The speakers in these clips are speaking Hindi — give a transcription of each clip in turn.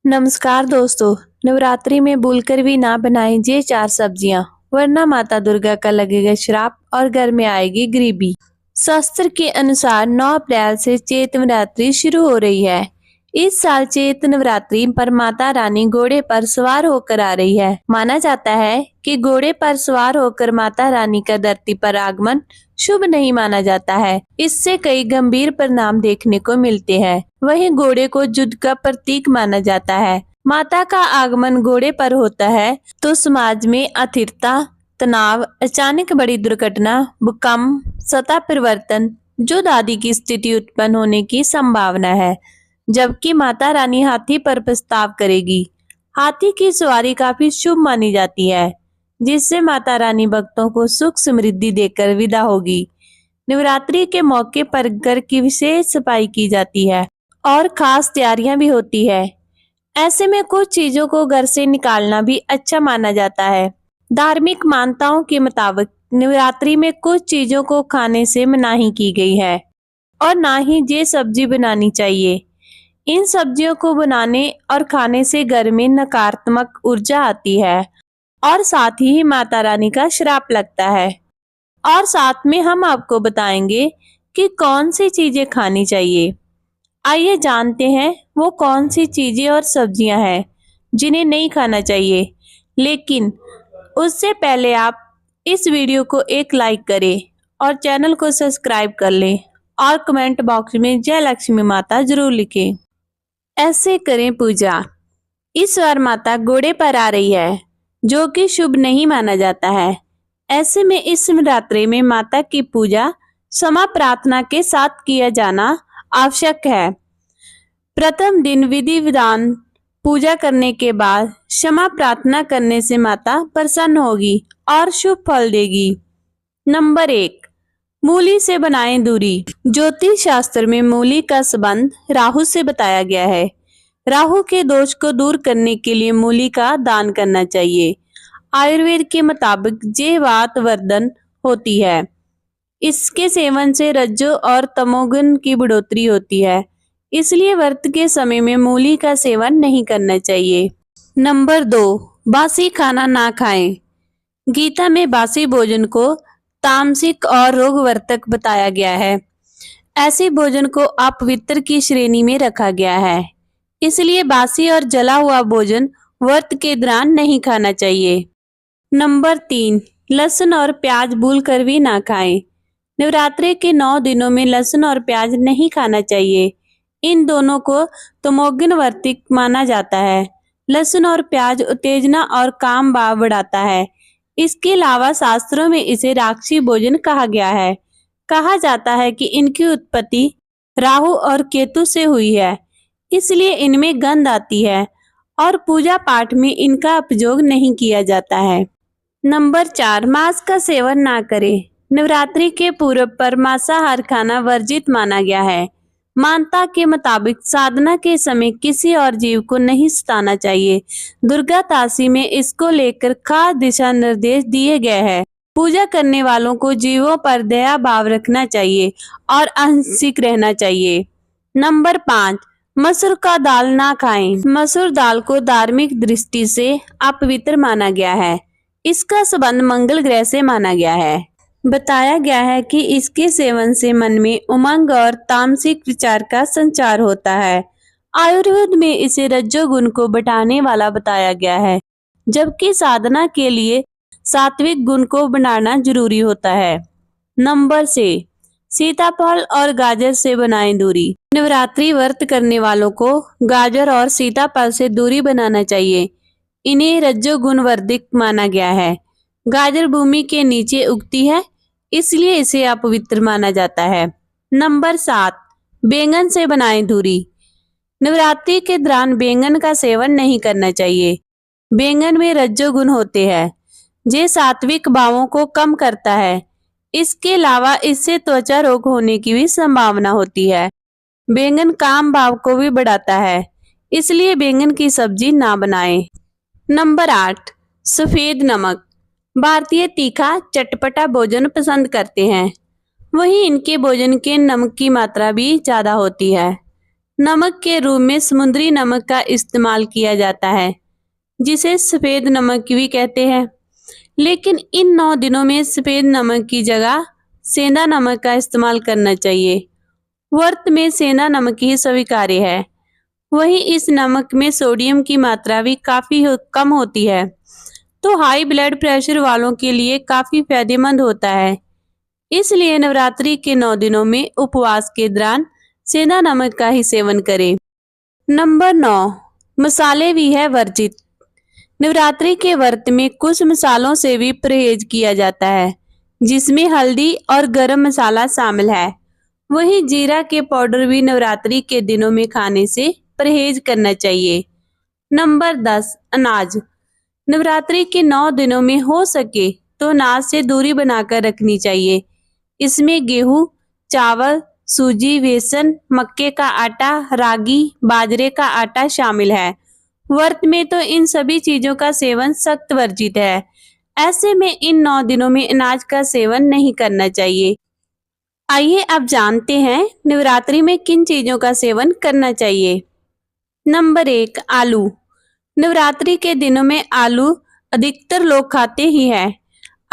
नमस्कार दोस्तों। नवरात्रि में भूलकर भी ना बनाएं ये 4 सब्जियां, वरना माता दुर्गा का लगेगा श्राप और घर में आएगी गरीबी। शास्त्र के अनुसार 9 अप्रैल से चैत नवरात्रि शुरू हो रही है। इस साल चैत नवरात्रि पर माता रानी घोड़े पर सवार होकर आ रही है। माना जाता है कि घोड़े पर सवार होकर माता रानी का धरती पर आगमन शुभ नहीं माना जाता है। इससे कई गंभीर परिणाम देखने को मिलते हैं। वहीं घोड़े को युद्ध का प्रतीक माना जाता है। माता का आगमन घोड़े पर होता है तो समाज में अस्थिरता, तनाव, अचानक बड़ी दुर्घटना, भूकंप, सत्ता परिवर्तन, युद्ध आदि की स्थिति उत्पन्न होने की संभावना है। जबकि माता रानी हाथी पर प्रस्ताव करेगी। हाथी की सवारी काफी शुभ मानी जाती है, जिससे माता रानी भक्तों को सुख समृद्धि देकर विदा होगी। नवरात्रि के मौके पर घर की विशेष सफाई की जाती है और खास तैयारियां भी होती है। ऐसे में कुछ चीजों को घर से निकालना भी अच्छा माना जाता है। धार्मिक मान्यताओं के मुताबिक नवरात्रि में कुछ चीजों को खाने से मनाही की गई है और ना ही ये सब्जी बनानी चाहिए। इन सब्जियों को बनाने और खाने से घर में नकारात्मक ऊर्जा आती है और साथ ही माता रानी का श्राप लगता है। और साथ में हम आपको बताएंगे कि कौन सी चीजें खानी चाहिए। आइए जानते हैं वो कौन सी चीजें और सब्जियां हैं जिन्हें नहीं खाना चाहिए। लेकिन उससे पहले आप इस वीडियो को एक लाइक करें और चैनल को सब्सक्राइब कर लें और कमेंट बॉक्स में जय लक्ष्मी माता जरूर लिखें। ऐसे करें पूजा। इस बार माता घोड़े पर आ रही है, जो कि शुभ नहीं माना जाता है। ऐसे में इस नवरात्रि में माता की पूजा क्षमा प्रार्थना के साथ किया जाना आवश्यक है। प्रथम दिन विधि विधान पूजा करने के बाद क्षमा प्रार्थना करने से माता प्रसन्न होगी और शुभ फल देगी। नंबर 1, मूली से बनाएं दूरी। ज्योतिष शास्त्र में मूली का संबंध राहु से बताया गया है। राहु के दोष को दूर करने के लिए मूली का दान करना चाहिए। आयुर्वेद के मुताबिक ये वात वर्धन होती है। इसके सेवन से रज्जो और तमोगुण की बढ़ोतरी होती है, इसलिए व्रत के समय में मूली का सेवन नहीं करना चाहिए। नंबर 2, बासी खाना ना खाएं। गीता में बासी भोजन को तामसिक और रोगवर्धक बताया गया है। ऐसे भोजन को अपवित्र की श्रेणी में रखा गया है, इसलिए बासी और जला हुआ भोजन व्रत के दौरान नहीं खाना चाहिए। नंबर 3, लहसुन और प्याज भूलकर भी ना खाएं। नवरात्रि के 9 दिनों में लहसुन और प्याज नहीं खाना चाहिए। इन दोनों को तमोगुण वर्तिक माना जाता है। लहसुन और प्याज उत्तेजना और काम भाव बढ़ाता है। इसके अलावा शास्त्रों में इसे राक्षसी भोजन कहा गया है। कहा जाता है कि इनकी उत्पत्ति राहु और केतु से हुई है, इसलिए इनमें गंध आती है और पूजा पाठ में इनका उपयोग नहीं किया जाता है। नंबर 4, मांस का सेवन ना करें। नवरात्रि के पूर्व पर मांसाहार खाना वर्जित माना गया है। मान्यता के मुताबिक साधना के समय किसी और जीव को नहीं सताना चाहिए। दुर्गा तासी में इसको लेकर खास दिशा निर्देश दिए गए हैं। पूजा करने वालों को जीवों पर दया भाव रखना चाहिए और अहिंसक रहना चाहिए। नंबर 5, मसूर का दाल ना खाएं। मसूर दाल को धार्मिक दृष्टि से अपवित्र माना गया है। इसका संबंध मंगल ग्रह से माना गया है। बताया गया है कि इसके सेवन से मन में उमंग और तामसिक विचार का संचार होता है। आयुर्वेद में इसे रज्जोगुण को बढ़ाने वाला बताया गया है, जबकि साधना के लिए सात्विक गुण को बनाना जरूरी होता है। नंबर 6, सीताफल और गाजर से बनाएं दूरी। नवरात्रि व्रत करने वालों को गाजर और सीताफल से दूरी बनाना चाहिए। इन्हें रज्जोगुण वर्धित माना गया है। गाजर भूमि के नीचे उगती है, इसलिए इसे अपवित्र माना जाता है। नंबर 7, बैंगन से बनाएं दूरी। नवरात्रि के दौरान बैंगन का सेवन नहीं करना चाहिए। बैंगन में रज्जोगुण होते हैं, जे सात्विक भावों को कम करता है। इसके अलावा इससे त्वचा रोग होने की भी संभावना होती है। बैंगन काम भाव को भी बढ़ाता है, इसलिए बैंगन की सब्जी ना बनाएं। नंबर 8, सफेद नमक। भारतीय तीखा चटपटा भोजन पसंद करते हैं, वहीं इनके भोजन के नमक की मात्रा भी ज्यादा होती है। नमक के रूप में समुद्री नमक का इस्तेमाल किया जाता है, जिसे सफेद नमक भी कहते हैं। लेकिन इन 9 दिनों में सफेद नमक की जगह सेंधा नमक का इस्तेमाल करना चाहिए। व्रत में सेंधा नमक ही स्वीकार्य है। वहीं इस नमक में सोडियम की मात्रा भी काफी कम होती है, तो हाई ब्लड प्रेशर वालों के लिए काफी फायदेमंद होता है। इसलिए नवरात्रि के 9 दिनों में उपवास के दौरान सेंधा नमक का ही सेवन करें। नंबर 9, मसाले भी है वर्जित। नवरात्रि के व्रत में कुछ मसालों से भी परहेज किया जाता है, जिसमें हल्दी और गरम मसाला शामिल है। वहीं जीरा के पाउडर भी नवरात्रि के दिनों में खाने से परहेज करना चाहिए। नंबर 10, अनाज। नवरात्रि के 9 दिनों में हो सके तो अनाज से दूरी बनाकर रखनी चाहिए। इसमें गेहूं, चावल, सूजी, बेसन, मक्के का आटा, रागी, बाजरे का आटा शामिल है। व्रत में तो इन सभी चीजों का सेवन सख्त वर्जित है। ऐसे में इन 9 दिनों में अनाज का सेवन नहीं करना चाहिए। आइए अब जानते हैं नवरात्रि में किन चीजों का सेवन करना चाहिए। नंबर 1, आलू। नवरात्रि के दिनों में आलू अधिकतर लोग खाते ही हैं।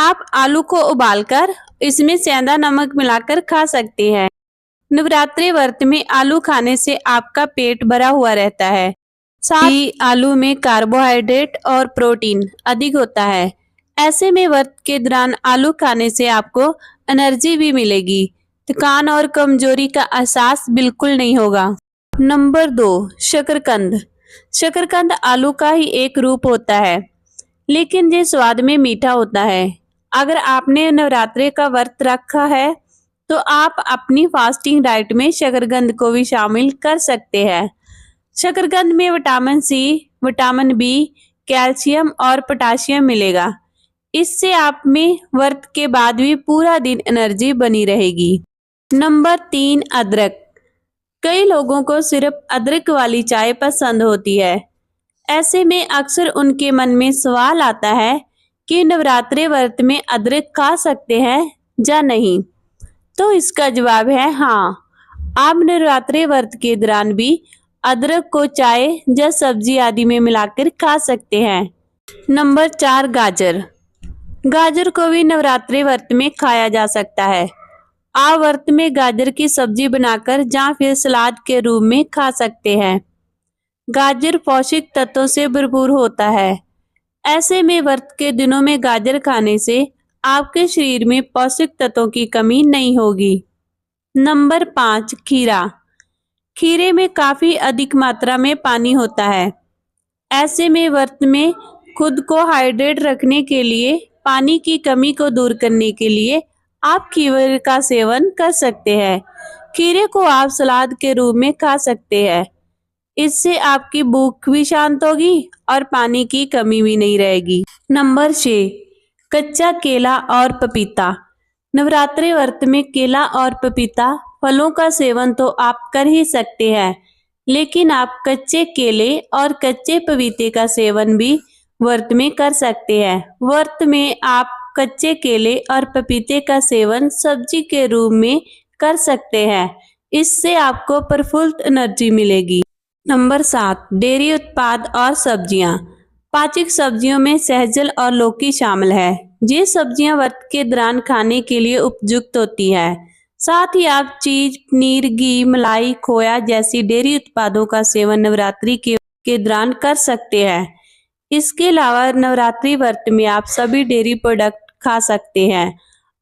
आप आलू को उबालकर इसमें सेंधा नमक मिलाकर खा सकते हैं। नवरात्रि व्रत में आलू खाने से आपका पेट भरा हुआ रहता है। साथ ही आलू में कार्बोहाइड्रेट और प्रोटीन अधिक होता है। ऐसे में व्रत के दौरान आलू खाने से आपको एनर्जी भी मिलेगी। थकान और कमजोरी का एहसास बिल्कुल नहीं होगा। नंबर 2, शकरकंद। शकरकंद आलू का ही एक रूप होता है, लेकिन ये स्वाद में मीठा होता है। अगर आपने नवरात्रि का व्रत रखा है तो आप अपनी फास्टिंग डाइट में शकरकंद को भी शामिल कर सकते हैं। शकरकंद में vitamin C, vitamin B, calcium और पोटाशियम मिलेगा। इससे आप में व्रत के बाद भी पूरा दिन एनर्जी बनी रहेगी। नंबर 3, अदरक। कई लोगों को सिर्फ अदरक वाली चाय पसंद होती है। ऐसे में अक्सर उनके मन में सवाल आता है कि नवरात्रि व्रत में अदरक खा सकते हैं या नहीं। तो इसका जवाब है हाँ, आप नवरात्रि व्रत के दौरान भी अदरक को चाय या सब्जी आदि में मिलाकर खा सकते हैं। नंबर 4, गाजर। गाजर को भी नवरात्रि व्रत में खाया जा सकता है। आप व्रत में गाजर की सब्जी बनाकर या फिर सलाद के रूप में खा सकते हैं। गाजर पौष्टिक तत्वों से भरपूर होता है। ऐसे में व्रत के दिनों में गाजर खाने से आपके शरीर में पौष्टिक तत्वों की कमी नहीं होगी। नंबर 5, खीरा। खीरे में काफी अधिक मात्रा में पानी होता है। ऐसे में व्रत में खुद को हाइड्रेट रखने के लिए, पानी की कमी को दूर करने के लिए आप खीरे का सेवन कर सकते हैं। खीरे को आप सलाद के रूप में खा सकते हैं। इससे आपकी भूख भी शांत होगी और पानी की कमी भी नहीं रहेगी। नंबर 6, कच्चा केला और पपीता। नवरात्रि व्रत में केला और पपीता फलों का सेवन तो आप कर ही सकते हैं, लेकिन आप कच्चे केले और कच्चे पपीते का सेवन भी व्रत में कर सकते हैं। व्रत में आप कच्चे केले और पपीते का सेवन सब्जी के रूप में कर सकते हैं। इससे आपको प्रफुल्लित एनर्जी मिलेगी। नंबर 7, डेयरी उत्पाद और सब्जियां। पाचक सब्जियों में सहजल और लौकी शामिल है। ये सब्जियां व्रत के दौरान खाने के लिए उपयुक्त होती है। साथ ही आप चीज, पनीर, घी, मलाई, खोया जैसी डेयरी उत्पादों का सेवन नवरात्रि के दौरान कर सकते हैं। इसके अलावा नवरात्रि व्रत में आप सभी डेयरी प्रोडक्ट खा सकते हैं।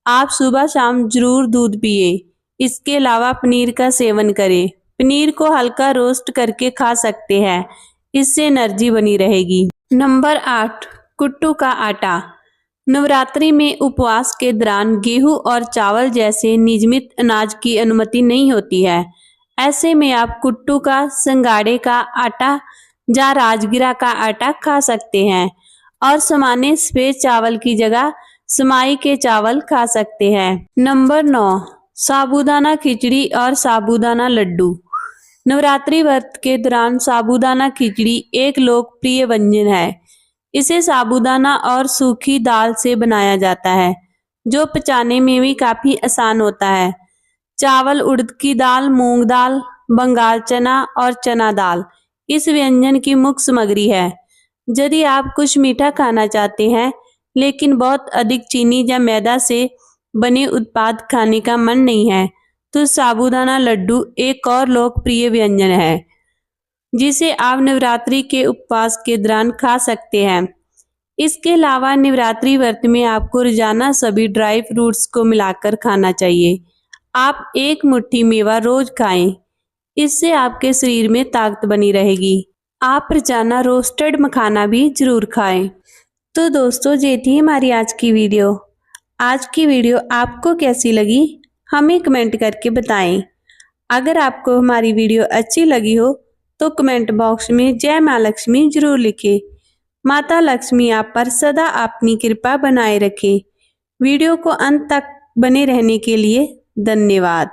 आप सुबह शाम जरूर दूध पिए। इसके अलावा पनीर का सेवन करें। पनीर को हल्का रोस्ट करके खा सकते हैं। इससे एनर्जी बनी रहेगी। नंबर 8, कुट्टू का आटा। नवरात्रि में उपवास के दौरान गेहूं और चावल जैसे नियमित अनाज की अनुमति नहीं होती है। ऐसे में आप कुट्टू का, संगाड़े का आटा या राजगिरा का आटा खा सकते हैं और सामान्य सफेद चावल की जगह समाई के चावल खा सकते हैं। नंबर 9, साबूदाना खिचड़ी और साबूदाना लड्डू। नवरात्रि व्रत के दौरान साबूदाना खिचड़ी एक लोकप्रिय व्यंजन है। इसे साबूदाना और सूखी दाल से बनाया जाता है, जो पचाने में भी काफी आसान होता है। चावल, उड़द की दाल, मूंग दाल, बंगाल चना और चना दाल इस व्यंजन की मुख्य सामग्री है। यदि आप कुछ मीठा खाना चाहते हैं लेकिन बहुत अधिक चीनी या मैदा से बने उत्पाद खाने का मन नहीं है, तो साबूदाना लड्डू एक और लोकप्रिय व्यंजन है जिसे आप नवरात्रि के उपवास के दौरान खा सकते हैं। इसके अलावा नवरात्रि व्रत में आपको रोजाना सभी ड्राई फ्रूट्स को मिलाकर खाना चाहिए। आप एक मुट्ठी मेवा रोज खाएं, इससे आपके शरीर में ताकत बनी रहेगी। आप रोजाना रोस्टेड मखाना भी जरूर खाएं। तो दोस्तों, ये थी हमारी आज की वीडियो। आज की वीडियो आपको कैसी लगी हमें कमेंट करके बताएं। अगर आपको हमारी वीडियो अच्छी लगी हो तो कमेंट बॉक्स में जय माँ लक्ष्मी जरूर लिखें। माता लक्ष्मी आप पर सदा अपनी कृपा बनाए रखे। वीडियो को अंत तक बने रहने के लिए धन्यवाद।